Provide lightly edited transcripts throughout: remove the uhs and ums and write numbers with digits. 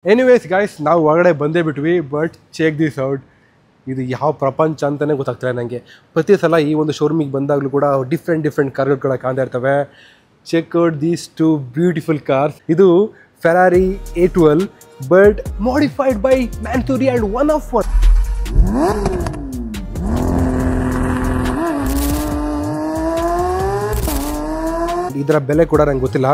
Anyways guys ನಾವು ಹೊರಗಡೆ ಬಂದೇ ಬಿಟ್ವಿ ಬಟ್ ಚೆಕ್ ದಿಸ್ ಔಟ್ ಇದು ಯಾವ ಪ್ರಪಂಚ ಅಂತಲೇ ಗೊತ್ತಾಗ್ತದೆ ನನಗೆ ಪ್ರತಿ ಸಲ ಈ ಒಂದು ಶೋರೂಮಿಗೆ ಬಂದಾಗಲೂ ಕೂಡ ಡಿಫ್ರೆಂಟ್ ಕಾರ್ಗಳು ಕಾಣ್ತಾ ಇರ್ತವೆ check out these two beautiful cars ಇದು Ferrari A12 but modified by Mansory and one of one ಇದರ ಬೆಲೆ ಕೂಡ ನಂಗೆ ಗೊತ್ತಿಲ್ಲ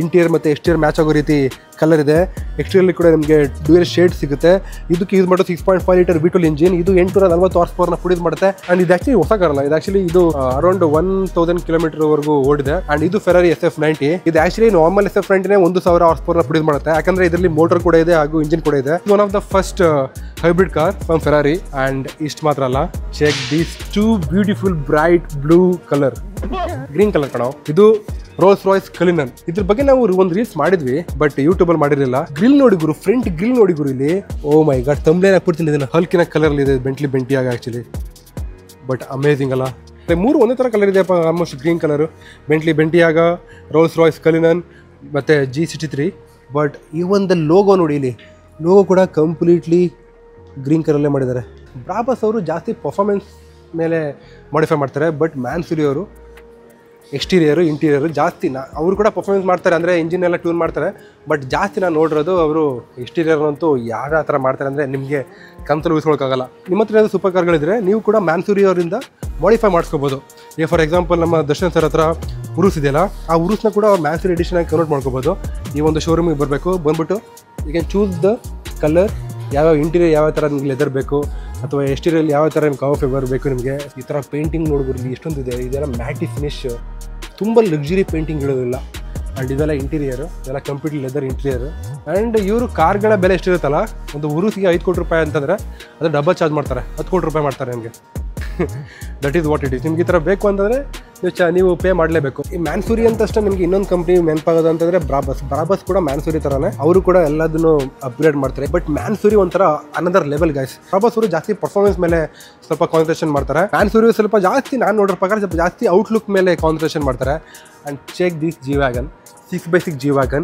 ಇಂಟೀರಿಯರ್ ಮತ್ತು ಎಕ್ಸ್ಟೀರಿಯರ್ ಮ್ಯಾಚ್ ಆಗೋ ರೀತಿ ಕಲರ್ ಇದೆ ಎಕ್ಸ್ಟೀರಿಯರ್ಲಿ ಕೂಡ ನಿಮಗೆ ಡ್ಯೂಯಲ್ ಶೇಡ್ ಸಿಗುತ್ತೆ ಇದಕ್ಕೆ ಯೂಸ್ ಮಾಡೋ 6.5 ಲೀಟರ್ V12 ಇಂಜಿನ್ ಇದು 840 ಹಾರ್ಸ್ ಪವರ್ನ ಪ್ರೊಡ್ಯೂಸ್ ಮಾಡುತ್ತೆ ಆ್ಯಂಡ್ ಇದು ಆಕ್ಚುಲಿ ಹೊಸ ಕಾರಲ್ಲ ಇದು ಆಕ್ಚುಲಿ ಇದು ಅರೌಂಡ್ 1000 ಕಿಲೋಮೀಟರ್ವರೆಗೂ ಓಡಿದೆ ಆ್ಯಂಡ್ ಇದು ಫೆರಾರಿ SF90 ಇದು ಆಕ್ಚುಲಿ ನಾರ್ಮಲ್ SF90ನೇ 1000 ಹಾರ್ಸ್ ಪವರ್ನ ಪ್ರೊಡ್ಯೂಸ್ ಮಾಡುತ್ತೆ ಯಾಕಂದ್ರೆ ಇದರಲ್ಲಿ ಮೋಟರ್ ಕೂಡ ಇದೆ ಹಾಗೂ ಇಂಜಿನ್ ಕೂಡ ಇದೆ one of the first hybrid car from Ferrari and ಇಷ್ಟು ಮಾತ್ರ ಅಲ್ಲ check this two beautiful bright blue colour green colour ಕಣೋ ಇದು ರೋಲ್ಸ್ ರಾಯ್ಸ್ ಕಲಿನನ್ ಇದ್ರ ಬಗ್ಗೆ ನಾವು ಒಂದು ರೀಲ್ಸ್ ಮಾಡಿದ್ವಿ ಬಟ್ ಯೂಟ್ಯೂಬ್ ಅಲ್ಲಿ ಮಾಡಿರಲಿಲ್ಲ ಗ್ರಿಲ್ ನೋಡಿ ಗುರು ಫ್ರಂಟ್ ಗ್ರಿಲ್ ನೋಡಿ ಗುರು ಇಲ್ಲಿ ಓ ಮೈ ಗಾಡ್ ತಂಬ್ಲೇನ ಹಾಕ್ಬಿಡ್ತೀನಿ ಇದನ್ನ ಹಲ್ಕಿನ ಕಲರ್ ಇದೆ ಬೆಂಟ್ಲಿ ಆಗ ಆಕ್ಚುಲಿ ಬಟ್ ಅಮೇಜಿಂಗ್ ಅಲ್ಲ ಮೂರು ಒಂದೇ ಥರ ಕಲರ್ ಇದೆಯಪ್ಪ ಆಲ್ಮೋಸ್ಟ್ ಗ್ರೀನ್ ಕಲರು ಬೆಂಟ್ಲಿ ಆಗ ರೋಲ್ಸ್ ರಾಯ್ಸ್ ಕಲಿನನ್ ಮತ್ತು G63 ಬಟ್ ಈ ಒಂದು ಲೋಗೋ ನೋಡಿ ಇಲ್ಲಿ ಲೋಗೋ ಕೂಡ ಕಂಪ್ಲೀಟ್ಲಿ ಗ್ರೀನ್ ಕಲರಲ್ಲೇ ಮಾಡಿದ್ದಾರೆ ಬ್ರಾಬಸ್ ಅವರು ಜಾಸ್ತಿ ಪರ್ಫಾರ್ಮೆನ್ಸ್ ಮೇಲೆ ಮಾಡಿಫೈ ಮಾಡ್ತಾರೆ ಬಟ್ ಮ್ಯಾನ್ಸೂರಿ ಅವರು ಎಕ್ಸ್ಟೀರಿಯರು ಇಂಟೀರಿಯರು ಜಾಸ್ತಿ ಅವರು ಕೂಡ ಪರ್ಫಾರ್ಮೆನ್ಸ್ ಮಾಡ್ತಾರೆ ಅಂದರೆ ಇಂಜಿನ್ ಎಲ್ಲ ಟ್ಯೂನ್ ಮಾಡ್ತಾರೆ ಬಟ್ ಜಾಸ್ತಿ ನಾನು ನೋಡಿರೋದು ಅವರು ಎಕ್ಸ್ಟೀರಿಯರ್ ಅಂತೂ ಯಾವ ಥರ ಮಾಡ್ತಾರೆ ಅಂದರೆ ನಿಮಗೆ ಕನ್ಸಲ್ಲಿ ಊಹಿಸ್ಕೊಳಕ್ಕಾಗಲ್ಲ ನಿಮ್ಮ ಹತ್ರ ಏನಾದರೂ ಸೂಪರ್ ಕಾರ್ಗಳಿದ್ರೆ ನೀವು ಕೂಡ ಮ್ಯಾನ್ಸೂರಿ ಅವರಿಂದ ಮಾಡಿಫೈ ಮಾಡಿಸ್ಕೋಬೋದು ಈಗ ಫಾರ್ ಎಕ್ಸಾಂಪಲ್ ನಮ್ಮ ದರ್ಶನ್ ಸರ್ ಹತ್ರ ಉರುಸ್ ಇದೆಯಲ್ಲ ಆ ಉರುಸ್ನ ಕೂಡ ಅವ್ರು ಮ್ಯಾನ್ಸೂರಿ ಎಡಿಷನ್ ಆಗಿ ಕನ್ವರ್ಟ್ ಮಾಡ್ಕೋಬೋದು ಈ ಒಂದು ಶೋರೂಮಿಗೆ ಬರಬೇಕು ಬಂದ್ಬಿಟ್ಟು you can choose the colour ಯಾವ್ಯಾವ ಇಂಟೀರಿಯರ್ ಯಾವ ಥರ ನಿಮ್ಗೆ ಲೆದರ್ ಬೇಕು ಅಥವಾ ಎಕ್ಸ್ಟೀರಿಯರ್ ಯಾವ ಥರ ನಿಮ್ಗೆ ಕವರ್ ಫೇವರ್ ಬೇಕು ನಿಮಗೆ ಈ ಥರ ಪೇಂಟಿಂಗ್ ನೋಡ್ಬೋದು ಎಷ್ಟೊಂದಿದೆ ಇದೆಲ್ಲ ಮ್ಯಾಟಿ ಫಿನಿಶ್ ತುಂಬ ಲಕ್ಸುರಿ ಪೇಂಟಿಂಗ್ ಇರೋದಿಲ್ಲ ಆ್ಯಂಡ್ ಇದೆಲ್ಲ ಇಂಟೀರಿಯರು ಇದೆಲ್ಲ ಕಂಪ್ಲೀಟ್ಲಿ ಲೆದರ್ ಇಂಟೀರಿಯರು ಆ್ಯಂಡ್ ಇವರು ಕಾರ್ಗಳ ಬೆಲೆ ಎಷ್ಟಿರುತ್ತಲ್ಲ ಒಂದು ಉರುಸಿಗೆ 5 ಕೋಟಿ ರೂಪಾಯಿ ಅಂತಂದರೆ ಅದು ಡಬಲ್ ಚಾರ್ಜ್ ಮಾಡ್ತಾರೆ 10 ಕೋಟಿ ರೂಪಾಯಿ ಮಾಡ್ತಾರೆ ನಿಮಗೆ that is what it is ನಿಮ್ಗೆ ಈ ಥರ ಬೇಕು ಅಂತಂದರೆ ನೀವು ಪೇ ಮಾಡಲೇಬೇಕು ಈ ಮ್ಯಾನ್ಸೂರಿ ಅಂತಷ್ಟೇ ನಿಮಗೆ ಇನ್ನೊಂದು ಕಂಪ್ನಿ ನೆನಪಾಗೋದು ಅಂತಂದರೆ ಬ್ರಾಬಸ್ ಕೂಡ ಮ್ಯಾನ್ಸೂರಿ ಥರನೇ ಅವರು ಕೂಡ ಎಲ್ಲದನ್ನು ಅಪ್ಗ್ರೇಡ್ ಮಾಡ್ತಾರೆ ಬಟ್ ಮ್ಯಾನ್ಸೂರಿ ಒಂಥರ ಅನದರ್ ಲೆವೆಲ್ ಗೈಸ್ ಬ್ರಾಬಸ್ ಅವರು ಜಾಸ್ತಿ ಪರ್ಫಾರ್ಮೆನ್ಸ್ ಮೇಲೆ ಸ್ವಲ್ಪ ಕಾನ್ಸಂಟ್ರೇಷನ್ ಮಾಡ್ತಾರೆ ಮ್ಯಾನ್ಸೂರಿ ಸ್ವಲ್ಪ ಜಾಸ್ತಿ ನಾನು ನೋಡೋ ಪ್ರಕಾರ ಸ್ವಲ್ಪ ಜಾಸ್ತಿ ಔಟ್ಲುಕ್ ಮೇಲೆ ಕಾನ್ಸಂಟ್ರೇಷನ್ ಮಾಡ್ತಾರೆ and check this G-Wagon 6x6 G-Wagon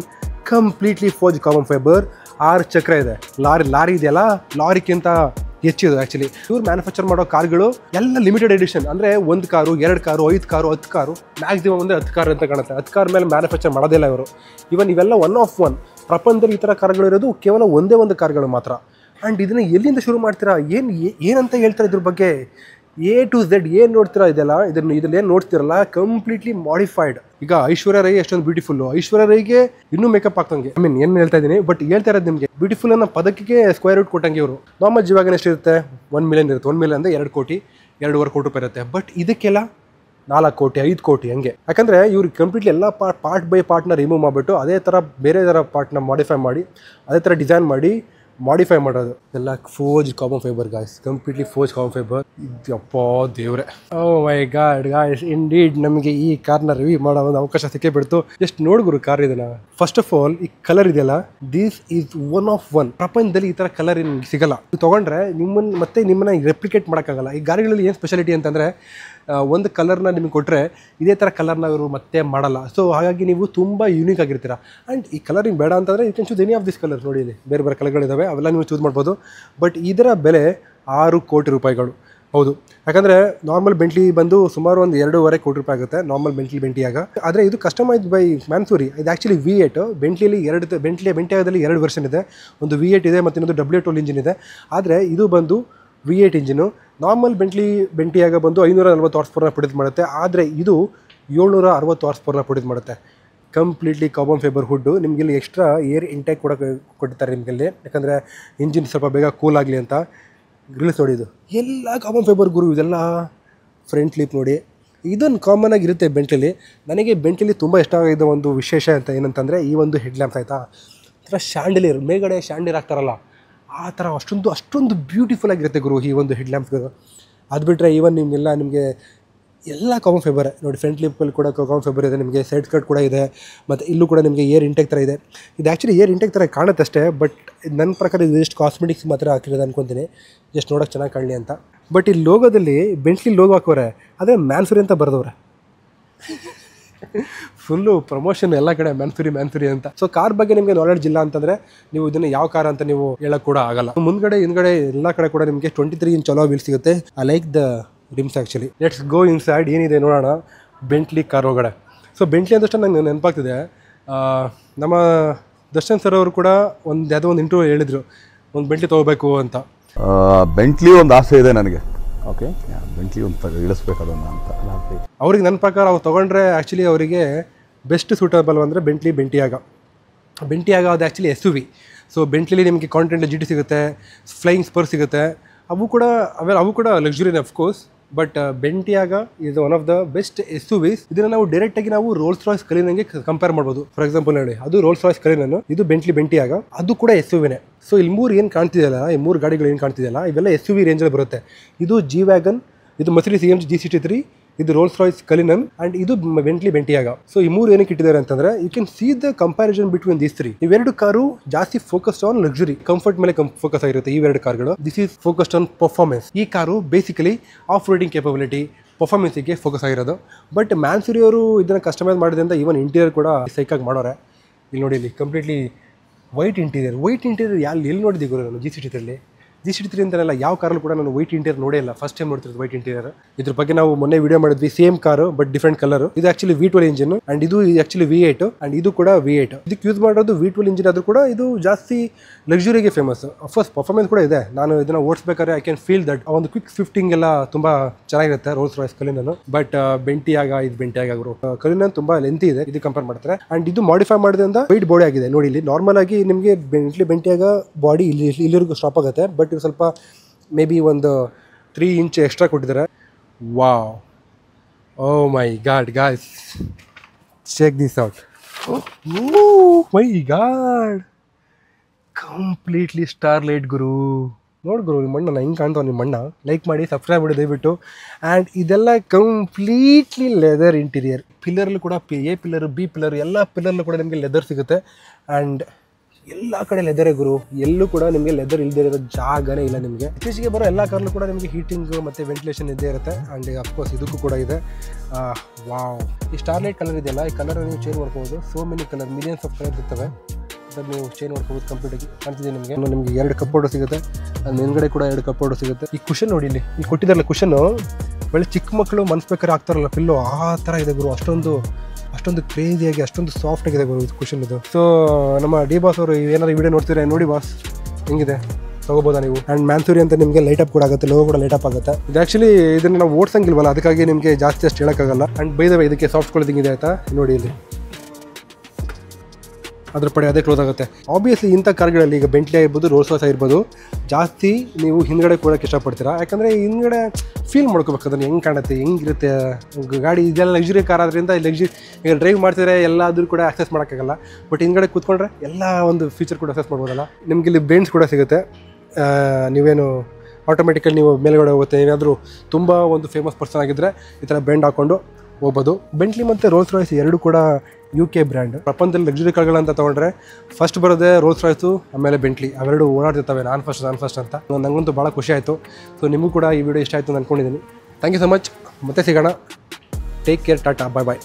completely forge carbon fibre 6 ಚಕ್ರ ಇದೆ ಲಾರಿ ಇದೆಯಲ್ಲ ಲಾರಿಗಿಂತ ಹೆಚ್ಚಿದು ಆ್ಯಕ್ಚುಲಿ ಇವ್ರು ಮ್ಯಾನುಫ್ಯಾಕ್ಚರ್ ಮಾಡೋ ಕಾರ್ಗಳು ಎಲ್ಲ ಲಿಮಿಟೆಡ್ ಎಡಿಷನ್ ಅಂದರೆ 1 car 2 car 5 car 10 car maximum ಅಂದರೆ 10 ಕಾರು ಅಂತ ಕಾಣುತ್ತೆ 10 ಕಾರ್ ಮೇಲೆ ಮ್ಯಾನುಫ್ಯಾಕ್ಚರ್ ಮಾಡೋದಿಲ್ಲ ಇವರು ಇವನ್ ಇವೆಲ್ಲ ಒನ್ ಆಫ್ ಒನ್ ಪ್ರಪಂಚದಲ್ಲಿ ಈ ಥರ ಕಾರ್ಗಳು ಇರೋದು ಕೇವಲ ಒಂದೇ ಒಂದು ಕಾರ್ಗಳು ಮಾತ್ರ ಆ್ಯಂಡ್ ಇದನ್ನು ಎಲ್ಲಿಂದ ಶುರು ಮಾಡ್ತೀರಾ ಏನಂತ ಹೇಳ್ತಾರೆ ಇದ್ರ ಬಗ್ಗೆ A to Z ಏನು ನೋಡ್ತೀರಾ ಇದ್ರಲ್ಲಿ ಏನು ನೋಡ್ತಿರಲ್ಲ ಕಂಪ್ಲೀಟ್ಲಿ ಮಾಡಿಫೈಡ್ ಈಗ ಐಶ್ವರ್ಯ ರೈ ಎಷ್ಟೊಂದು ಬ್ಯೂಟಿಫುಲ್ ಐಶ್ವರ್ಯ ರೈಗೆ ಇನ್ನೂ ಮೇಕಪ್ ಆಗ್ತಂಗೆ ಏನು ಹೇಳ್ತಾ ಇದ್ದೀನಿ ಬಟ್ ಹೇಳ್ತಾ ಇರೋದು ನಿಮಗೆ ಬ್ಯೂಟಿಫುಲ್ ಅನ್ನೋ ಪದಕ್ಕೆ ಸ್ಕ್ವೇರ್ ರೂಟ್ ಕೊಟ್ಟಂಗೆ ಇವರು ನಾರ್ಮಲ್ G-Wagon ಎಷ್ಟಿರುತ್ತೆ 1 ಮಿಲಿಯನ್ ಇರುತ್ತೆ 1 ಮಿಲಿಯನ್ ಅಂದರೆ 2 ಕೋಟಿ 2.5 ಕೋಟಿ ರೂಪಾಯಿ ಇರುತ್ತೆ ಬಟ್ ಇದಕ್ಕೆಲ್ಲ 4 ಕೋಟಿ 5 ಕೋಟಿ ಹಂಗೆ ಯಾಕಂದರೆ ಇವ್ರು ಕಂಪ್ಲೀಟ್ಲಿ ಎಲ್ಲ ಪಾರ್ಟ್ ಬೈ ಪಾರ್ಟ್ನ ರಿಮೂವ್ ಮಾಡಿಬಿಟ್ಟು ಅದೇ ಥರ ಬೇರೆ ಥರ ಪಾರ್ಟ್ನ ಮಾಡಿಫೈ ಮಾಡಿ ಅದೇ ಥರ ಡಿಸೈನ್ ಮಾಡಿ ಮಾಡಿಫೈ ಮಾಡೋದು ಎಲ್ಲ forge carbon fibre guys completely forge carbon fibre ಇದಪ್ಪ ದೇವ್ರೆ oh my god guys indeed ನಮಗೆ ಈ ಕಾರ್ನ ರಿವ್ಯೂ ಮಾಡೋ ಒಂದು ಅವಕಾಶ ಸಿಕ್ಕೇ ಬಿಡ್ತು ಎಷ್ಟು ನೋಡ್ಗುರು ಕಾರ್ ಇದನ್ನ ಫಸ್ಟ್ ಆಫ್ ಆಲ್ ಈ ಕಲರ್ ಇದೆಯಲ್ಲ this is one of one ಪ್ರಪಂಚದಲ್ಲಿ ಈ ಥರ ಕಲರ್ ನಿಮ್ಗೆ ಸಿಗಲ್ಲ ನೀವು ತೊಗೊಂಡ್ರೆ ನಿಮ್ಮನ್ನ ರೆಪ್ಲಿಕೇಟ್ ಮಾಡೋಕ್ಕಾಗಲ್ಲ ಈ ಗಾಡಿಗಳಲ್ಲಿ ಏನು ಸ್ಪೆಷಾಲಿಟಿ ಅಂತಂದರೆ ಒಂದು ಕಲರ್ನ ನಿಮಗೆ ಕೊಟ್ಟರೆ ಇದೇ ಥರ ಕಲರ್ನ ಇವರು ಮತ್ತೆ ಮಾಡಲ್ಲ ಸೊ ಹಾಗಾಗಿ ನೀವು ತುಂಬ ಯೂನಿಕ್ ಆಗಿರ್ತೀರ ಆ್ಯಂಡ್ ಈ ಕಲರಿಂಗ್ ಬೇಡ ಅಂತಂದರೆ you can choose any of this colour ನೋಡಿ ಇಲ್ಲಿ ಬೇರೆ ಕಲರ್ಗಳಿದ್ದಾವೆ ಅವೆಲ್ಲ ನೀವು ಚೂಸ್ ಮಾಡ್ಬೋದು ಬಟ್ ಇದರ ಬೆಲೆ 6 ಕೋಟಿ ರೂಪಾಯಿಗಳು ಹೌದು ಯಾಕಂದರೆ ನಾರ್ಮಲ್ ಬೆಂಟ್ಲಿ ಬಂದು ಸುಮಾರು ಒಂದು 2.5 ಕೋಟಿ ರೂಪಾಯಿ ಆಗುತ್ತೆ ನಾರ್ಮಲ್ ಬೆಂಟ್ಲಿಯಾಗ ಆದರೆ ಇದು ಕಸ್ಟಮೈಸ್ ಬೈ ಮ್ಯಾನ್ಸೂರಿ ಇದು ಆ್ಯಕ್ಚುಲಿ V8 ಬೆಂಟ್ಲಿಯಲ್ಲಿ ಬೆಂಟಿಯಾಗದಲ್ಲಿ 2 ವರ್ಷನ್ ಇದೆ ಒಂದು V8 ಇದೆ ಮತ್ತು ಇನ್ನೊಂದು W12 ಇಂಜಿನ್ ಇದೆ ಆದರೆ ಇದು ಬಂದು V8 ಇಂಜಿನು ನಾರ್ಮಲ್ ಬೆಂಟಿಯಾಗ ಬಂದು 540 ಹಾರ್ಸ್ ಪವರ್ನ ಪ್ರೊಡ್ಯೂಸ್ ಮಾಡುತ್ತೆ ಆದರೆ ಇದು 760 ಹಾರ್ಸ್ ಪವರ್ನ ಪ್ರೊಡ್ಯೂಸ್ ಮಾಡುತ್ತೆ ಕಂಪ್ಲೀಟ್ಲಿ ಕಾರ್ಬನ್ ಫೈಬರ್ ಹುಡ್ಡು ನಿಮಗೆ ಇಲ್ಲಿ ಎಕ್ಸ್ಟ್ರಾ ಏರ್ ಇಂಟೇಕ್ ಕೂಡ ಕೊಡ್ತಾರೆ ನಿಮಗಲ್ಲಿ ಯಾಕಂದರೆ ಇಂಜಿನ್ ಸ್ವಲ್ಪ ಬೇಗ ಕೂಲ್ ಆಗಲಿ ಅಂತ ಗ್ರಿಲ್ಸ್ ನೋಡಿ ಇದು ಎಲ್ಲ ಕಾರ್ಬನ್ ಫೈಬರ್ ಗುರು ಇದೆಲ್ಲ ಫ್ರಂಟ್ ಲಿಪ್ ನೋಡಿ ಇದೊಂದು ಕಾಮನ್ ಆಗಿರುತ್ತೆ ಬೆಂಟ್ಲಿ ನನಗೆ ಬೆಂಟ್ಲಿ ತುಂಬ ಇಷ್ಟ ಆಗಿದ್ದ ಒಂದು ವಿಶೇಷ ಅಂತ ಏನಂತಂದರೆ ಈ ಒಂದು ಹೆಡ್ ಲ್ಯಾಂಪ್ಸ್ ಆಯಿತಾ ಥರ ಶಾಂಡಿಲಿಯರ್ ಮೇಲ್ಗಡೆ ಶಾಂಡಿಲಿಯರ್ ಆಗ್ತಾರಲ್ಲ ಆ ಥರ ಅಷ್ಟೊಂದು ಬ್ಯೂಟಿಫುಲ್ ಆಗಿರುತ್ತೆ ಗುರು ಈ ಒಂದು ಹೆಡ್ ಲ್ಯಾಂಪ್ಸ್ಗಳು ಅದು ಬಿಟ್ಟರೆ ಈವನ್ ನಿಮಗೆ ಎಲ್ಲ ಕಾರ್ಬನ್ ಫೈಬರ್ ನೋಡಿ ಫ್ರಂಟ್ ಲಿಪ್ಪಲ್ಲಿ ಕೂಡ ಕಾರ್ಬನ್ ಫೈಬರ್ ಇದೆ ನಿಮಗೆ ಸೈಡ್ ಸ್ಕರ್ಟ್ ಕೂಡ ಇದೆ ಮತ್ತು ಇಲ್ಲೂ ಕೂಡ ನಿಮಗೆ ಏರ್ ಇಂಟೇಕ್ ಥರ ಇದೆ ಇದು ಆ್ಯಕ್ಚುಲಿ ಏರ್ ಇಂಟೇಕ್ ಥರ ಕಾಣುತ್ತೆ ಅಷ್ಟೇ ಬಟ್ ನನ್ನ ಪ್ರಕಾರ ಇದು ಎಷ್ಟು ಕಾಸ್ಮೆಟಿಕ್ಸ್ ಮಾತ್ರ ಹಾಕಿರೋದು ಅನ್ಕೊತೀನಿ ಜಸ್ಟ್ ನೋಡೋಕೆ ಚೆನ್ನಾಗಿ ಕಾಣಲಿ ಅಂತ ಬಟ್ ಈ ಲೋಗೋದಲ್ಲಿ ಬೆಂಟ್ಲಿ ಲೋಗೋ ಹಾಕೋರೆ ಅದೇ ಮ್ಯಾನ್ಸೂರಿ ಅಂತ ಬರೆದವ್ರೆ ಫುಲ್ಲು ಪ್ರಮೋಷನ್ ಎಲ್ಲ ಕಡೆ ಮ್ಯಾನ್ಸುರಿ ಅಂತ. ಸೊ ಕಾರ್ ಬಗ್ಗೆ ನಿಮಗೆ ನಾಲೆಡ್ಜ್ ಇಲ್ಲ ಅಂತಂದರೆ ನೀವು ಇದನ್ನು ಯಾವ ಕಾರ್ ಅಂತ ನೀವು ಹೇಳೋಕ್ಕೆ ಕೂಡ ಆಗಲ್ಲ. ಮುಂದ್ಗಡೆ ಹಿಂದ್ಗಡೆ ಎಲ್ಲ ಕಡೆ ಕೂಡ ನಿಮಗೆ 23 ಇಂಚ್ ಚಲೋ ವೀಲ್ ಸಿಗುತ್ತೆ. I like the RIMS actually. Let's go inside ಏನಿದೆ ನೋಡೋಣ ಬೆಂಟ್ಲಿ ಕಾರ್ ಒಳಗಡೆ. ಸೊ ಬೆಂಟ್ಲಿ ಅಂದಷ್ಟು ನಂಗೆ ನೆನಪಾಗ್ತಿದೆ, ನಮ್ಮ ದರ್ಶನ್ ಸರ್ ಅವರು ಕೂಡ ಯಾವುದೋ ಒಂದು ಇಂಟರ್ವ್ಯೂ ಹೇಳಿದರು ಒಂದು ಬೆಂಟ್ಲಿ ತೊಗೋಬೇಕು ಅಂತ. ಬೆಂಟ್ಲಿ ಒಂದು ಆಸೆ ಇದೆ ನನಗೆ. ಓಕೆ, ಬೆಂಟ್ಲಿ ಒಂದು ಇಳಿಸ್ಬೇಕದನ್ನು ಅಂತ. ಅವ್ರಿಗೆ ನನ್ನ ಪ್ರಕಾರ ಅವ್ರು ತೊಗೊಂಡ್ರೆ ಆ್ಯಕ್ಚುಲಿ ಅವರಿಗೆ ಬೆಸ್ಟ್ ಸೂಟಬಲ್ ಅಂದರೆ ಬೆಂಟಿಯಾಗ ಅದು ಆ್ಯಕ್ಚುಲಿ SUV. ಸೊ ಬೆಂಟ್ಲಿಲಿ ನಿಮಗೆ ಕಾಂಟಿನೆಂಟಲ್ GT ಸಿಗುತ್ತೆ, ಫ್ಲೈಯಿಂಗ್ ಸ್ಪರ್ ಸಿಗುತ್ತೆ, ಅವು ಕೂಡ ಲಕ್ಸುರಿನೇ of course. But Bentayga is one of the best SUVs. ಇದನ್ನು ನಾವು ಡೈರೆಕ್ಟಾಗಿ ನಾವು ರೋಲ್ಸ್ ರಾಯ್ಸ್ ಕಲಿನಂಗೆ ಕಂಪೇರ್ ಮಾಡ್ಬೋದು. ಫಾರ್ ಎಕ್ಸಾಂಪಲ್ ನೋಡಿ, ಅದು ರೋಲ್ಸ್ ರಾಯ್ಸ್ ಕಲಿನನ್ನು, ಇದು ಬೆಂಟಿಯಾಗ, ಅದು ಕೂಡ SUVನೇ. ಸೊ ಇಲ್ಲಿ 3 ಏನು ಕಾಣ್ತಿದೆಯಲ್ಲ, ಈ 3 ಗಾಡಿಗಳು ಏನು ಕಾಣ್ತಿದೆಯಲ್ಲ, ಇವೆಲ್ಲ SUV ರೇಂಜಲ್ಲಿ ಬರುತ್ತೆ. ಇದು G-Wagon, ಇದು Mercedes AMG G63, ಇದು ರೋಲ್ಸ್ ರಾಯ್ಸ್ ಕಲಿನನ್ ಆ್ಯಂಡ್ ಇದು ಬೆಂಟಿಯಾಗ. ಸೊ ಈ 3 ಏನಕ್ಕೆ ಇಟ್ಟಿದ್ದಾರೆ ಅಂತಂದರೆ you can see the comparison between these 3. ಇವೆರಡು ಕಾರು ಜಾಸ್ತಿ ಫೋಕಸ್ಡ್ ಆನ್ ಲಕ್ಸುರಿ, ಕಂಫರ್ಟ್ ಮೇಲೆ ಫೋಕಸ್ ಆಗಿರುತ್ತೆ ಇವೆರಡು ಕಾರ್ಗಳು. This is focused on performance. ಈ ಕಾರು ಬೇಸಿಕಲಿ ಆಫ್ ರೋಡಿಂಗ್ ಕೇಪಬಿಲಿಟಿ, ಪರ್ಫಾರ್ಮೆನ್ಸಿಗೆ ಫೋಕಸ್ ಆಗಿರೋದು. ಬಟ್ ಮ್ಯಾನ್ಸುರಿ ಅವರು ಇದನ್ನು ಕಸ್ಟಮೈಸ್ ಮಾಡಿದ್ರಿಂದ ಈವನ್ ಇಂಟೀರಿಯರ್ ಕೂಡ ಸೈಕಾಗಿ ಮಾಡೋರೆ. ಇಲ್ಲಿ ನೋಡಿ, ಇಲ್ಲಿ ಕಂಪ್ಲೀಟ್ಲಿ ವೈಟ್ ಇಂಟೀರಿಯರ್ ಎಲ್ಲಿ ನೋಡಿದ್ದೀವಿ ಗುರು ನಾನು G63 ಅಂತಾನೆಲ್ಲ ಯಾವ ಕಾರಲ್ಲಿ ಕೂಡ ನಾನು ವೈಟ್ ಇಂಟೀರಿಯರ್ ನೋಡೇ ಇಲ್ಲ. ಫಸ್ಟ್ ಟೈಮ್ ನೋಡ್ತಿರೋದು ವೈಟ್ ಇಂಟೀರಿಯರ್. ಇದ್ರ ಬಗ್ಗೆ ನಾವು ಮೊನ್ನೆ ವಿಡಿಯೋ ಮಾಡಿದ್ವಿ, same car but different colour. ಇದು ಆಕ್ಚುಲಿ V12 ಇಂಜಿನ್ ಅಂಡ್ ಇದು ಆಕ್ಚುಲಿ V8 ಅಂಡ್ ಇದು ಕೂಡ V8. ಇದಕ್ಕೆ ಯೂಸ್ ಮಾಡೋದು V12 ಇಂಜಿನ್ ಆದ್ರೂ ಕೂಡ ಇದು ಜಾಸ್ತಿ ಲಕ್ಸುರಿಗೆ ಫೇಮಸ್. ಅಫ್ಕೋರ್ಸ್ ಪರ್ಫಾರ್ಮೆನ್ಸ್ ಕೂಡ ಇದೆ. ನಾನು ಇದನ್ನ ಓಡಿಸ್ಬೇಕಾದ್ರೆ ಐ ಕ್ಯಾನ್ ಫೀಲ್ ದಟ್ ಒಂದು ಕ್ವಿಕ್ ಶಿಫ್ಟಿಂಗ್ ಎಲ್ಲ ತುಂಬಾ ಚೆನ್ನಾಗಿರುತ್ತೆ Rolls Royce Cullinan. But Bentayga Cullinan ತುಂಬಾ ಲೆಂತಿ ಇದೆ ಇದು ಕಂಪೇರ್ ಮಾಡ್ತಾರೆ. ಅಂಡ್ ಇದು ಮಾಡಿಫೈ ಮಾಡಿದ್ರಿಂದ ವೈಟ್ ಬಾಡಿ ಆಗಿದೆ ನೋಡಿ. ಇಲ್ಲಿ ನಾರ್ಮಲ್ ಆಗಿ ನಿಮಗೆ ಬೆಂಟಿಯಾಗ ಬಾಡಿ ಇಲ್ಲಿವರೆಗೂ ಸ್ಟಾಪ್ ಆಗುತ್ತೆ. ಬಟ್ ಇದು ಸ್ವಲ್ಪ ಮೇ ಬಿ ಒಂದು 3 ಇಂಚ್ ಎಕ್ಸ್ಟ್ರಾ ಕೊಟ್ಟಿದ್ದಾರೆ. Wow, oh my god guys, check this out. Oh my god, completely star light ಗುರು. ನೋಡಿ ಗುರು, ನಿಮ್ಮ ಮಣ್ಣ ಹಿಂಗೆ ಕಾಣ್ತಾವ. ನಿಮ್ಮ ಮಣ್ಣ ಲೈಕ್ ಮಾಡಿ, ಸಬ್ಸ್ಕ್ರೈಬ್ ಮಾಡಿ ದಯವಿಟ್ಟು. ಆ್ಯಂಡ್ ಇದೆಲ್ಲ ಕಂಪ್ಲೀಟ್ಲಿ ಲೆದರ್ ಇಂಟೀರಿಯರ್. ಪಿಲ್ಲರ್ಲು ಕೂಡ A ಪಿಲ್ಲರ್, B ಪಿಲ್ಲರ್, ಎಲ್ಲ ಪಿಲ್ಲರ್ಲು ಕೂಡ ನಿಮಗೆ ಲೆದರ್ ಸಿಗುತ್ತೆ. ಆ್ಯಂಡ್ ಎಲ್ಲ ಕಡೆ ಲೆದರೇ ಗುರು, ಎಲ್ಲೂ ಕೂಡ ನಿಮಗೆ ಲೆದರ್ ಇಲ್ಲದೆ ಇರೋ ಜಾಗನೇ ಇಲ್ಲ ನಿಮಗೆ. ಇತ್ತೀಚೆಗೆ ಬರೋ ಎಲ್ಲ ಕಾರ್ಲು ಕೂಡ ನಿಮಗೆ ಹೀಟಿಂಗ್ ಮತ್ತು ವೆಂಟಿಲೇಷನ್ ಇದ್ದೇ ಇರುತ್ತೆ. ಆ್ಯಂಡ್ ಅಫ್ಕೋರ್ಸ್ ಇದಕ್ಕೂ ಕೂಡ ಇದೆ. ವಾವ್, ಈ ಸ್ಟಾರ್ಲೈಟ್ ಕಲರ್ ಇದೆಯಲ್ಲ, ಈ ಕಲರ್ ನೀವು ಚೇಂಜ್ ಮಾಡ್ಕೋಬೋದು. So many colour, millions of colours ಇರ್ತವೆ. ಅದನ್ನು ನೀವು ಚೇಂಜ್ ಮಾಡ್ಕೋಬೋದು ಕಂಪ್ಲೀಟಾಗಿ. ಕಾಣ್ತಿದೆ ನಿಮಗೆ 2 ಕಪ್ ಹೋಲ್ಡರ್ ಸಿಗುತ್ತೆ. ಅದು ಹಿಂದ್ಗಡೆ ಕೂಡ 2 ಕಪ್ ಹೋಲ್ಡರ್ ಸಿಗುತ್ತೆ. ಈ ಕುಷನ್ ನೋಡಿ, ಇಲ್ಲಿ ಕೊಟ್ಟಿದ್ದಾರಲ್ಲ ಕುಷನ್ನು, ಒಳ್ಳೆ ಚಿಕ್ಕ ಮಕ್ಕಳು ಮನ್ಸ್ಬೇಕಾದ್ರೆ ಆಗ್ತಾರಲ್ಲ ಫಿಲ್ಲು, ಆ ಥರ ಇದೆ ಗುರು. ಅಷ್ಟೊಂದು ಕ್ರೇಜಿಯಾಗಿ, ಅಷ್ಟೊಂದು ಸಾಫ್ಟ್ ಆಗಿದೆ ಗುರು ಇದು ಕುಷನ್ ಇದು. ಸೊ ನಮ್ಮ ಡಿ ಬಾಸ್ ಅವರು ಏನಾದ್ರು ವಿಡಿಯೋ ನೋಡ್ತೀರಾ ನೋಡಿ ಬಾಸ್, ಹೆಂಗಿದೆ ತಗೋಬೋದಾ ನೀವು. ಆ್ಯಂಡ್ ಮ್ಯಾನ್ಸುರಿ ಅಂತ ನಿಮಗೆ ಲೈಟ್ ಅಪ್ ಕೂಡ ಆಗುತ್ತೆ, ಲೋಗೋ ಕೂಡ ಲೈಟ್ ಅಪ್ ಆಗುತ್ತೆ. ಇದು ಆ್ಯಕ್ಚುಲಿ ಇದನ್ನು ನಾವು ಓಡಿಸಂಗಿಲ್ವಲ್ಲ, ಅದಕ್ಕಾಗಿ ನಿಮಗೆ ಜಾಸ್ತಿ ಅಷ್ಟು ಹೇಳೋಕ್ಕಾಗಲ್ಲ. ಆ್ಯಂಡ್ ಬೈ ದ ವೇ ಇದಕ್ಕೆ ಸಾಫ್ಟ್ ಕ್ಲೋಸಿಂಗ್ ಇದೆ ಆಯ್ತಾ ನೋಡಿ. ಇಲ್ಲಿ ಅದ್ರ ಪಡೆ ಅದೇ ಕ್ಲೋಸ್ ಆಗುತ್ತೆ. ಆಬ್ವಿಯಸ್ಲಿ ಇಂಥ ಕಾರ್ಗಳಲ್ಲಿ ಈಗ ಬೆಂಟ್ಲಿ ಆಗಿರ್ಬೋದು, ರೋಲ್ಸ್ ರಾಯ್ಸ್ ಆಗಿರ್ಬೋದು, ಜಾಸ್ತಿ ನೀವು ಹಿಂದ್ಗಡೆ ಕೊಡೋಕ್ಕೆ ಇಷ್ಟಪಡ್ತೀರಾ. ಯಾಕಂದರೆ ಹಿಂದ್ಗಡೆ ಫೀಲ್ ಮಾಡ್ಕೋಬೇಕು ಅದನ್ನು, ಹೆಂಗೆ ಕಾಣುತ್ತೆ, ಹೆಂಗಿರುತ್ತೆ ಗಾಡಿ. ಇದೆಲ್ಲ ಲಕ್ಸುರಿ ಕಾರ್ ಆದ್ರಿಂದ ಈಗ ಡ್ರೈವ್ ಮಾಡ್ತಿದ್ರೆ ಎಲ್ಲಾದರೂ ಕೂಡ ಆಕ್ಸೆಸ್ ಮಾಡೋಕ್ಕಾಗಲ್ಲ. ಬಟ್ ಹಿಂದ್ಗಡೆ ಕೂತ್ಕೊಂಡ್ರೆ ಎಲ್ಲ ಒಂದು ಫೀಚರ್ ಕೂಡ ಆಕ್ಸೆಸ್ ಮಾಡ್ಬೋದಲ್ಲ. ನಿಮಗೆ ಇಲ್ಲಿ ಬೆಂಡ್ಸ್ ಕೂಡ ಸಿಗುತ್ತೆ. ನೀವೇನು ಆಟೋಮೆಟಿಕಲಿ ನೀವು ಮೇಲ್ಗಡೆ ಹೋಗುತ್ತೆ. ಏನಾದರೂ ತುಂಬ ಒಂದು ಫೇಮಸ್ ಪರ್ಸನ್ ಆಗಿದ್ದರೆ ಈ ಥರ ಬೆಂಡ್ ಹಾಕ್ಕೊಂಡು ಹೋಗ್ಬೋದು. ಬೆಂಟ್ಲಿ ಮತ್ತು ರೋಲ್ಸ್ ರಾಯ್ಸ್ ಎರಡು ಕೂಡ UK ಬ್ರ್ಯಾಂಡ್. ಪ್ರಪಂಚದಲ್ಲಿ ಲಕ್ಸುರಿ ಕಾರ್ಗಳಂತ ತೊಗೊಂಡ್ರೆ ಫಸ್ಟ್ ಬರೋದೇ ರೋಲ್ಸ್ ರಾಯ್ಸು, ಆಮೇಲೆ ಬೆಂಟ್ಲಿ. ಅವೆರಡು ಓಡಾಡ್ತಿರ್ತವೆ ನಾನ್ ಫಸ್ಟ್ ಅಂತ. ನನಗಂತೂ ಭಾಳ ಖುಷಿ ಆಯಿತು. ಸೊ ನಿಮಗೂ ಕೂಡ ಈ ವಿಡಿಯೋ ಇಷ್ಟ ಆಯಿತು ಅಂತ ಅಂದ್ಕೊಂಡಿದ್ದೀನಿ. Thank you so much. ಮತ್ತೆ ಸಿಗೋಣ. ಟೇಕ್ ಕೇರ್, ಟಾಟಾ, ಬಾಯ್ ಬಾಯ್.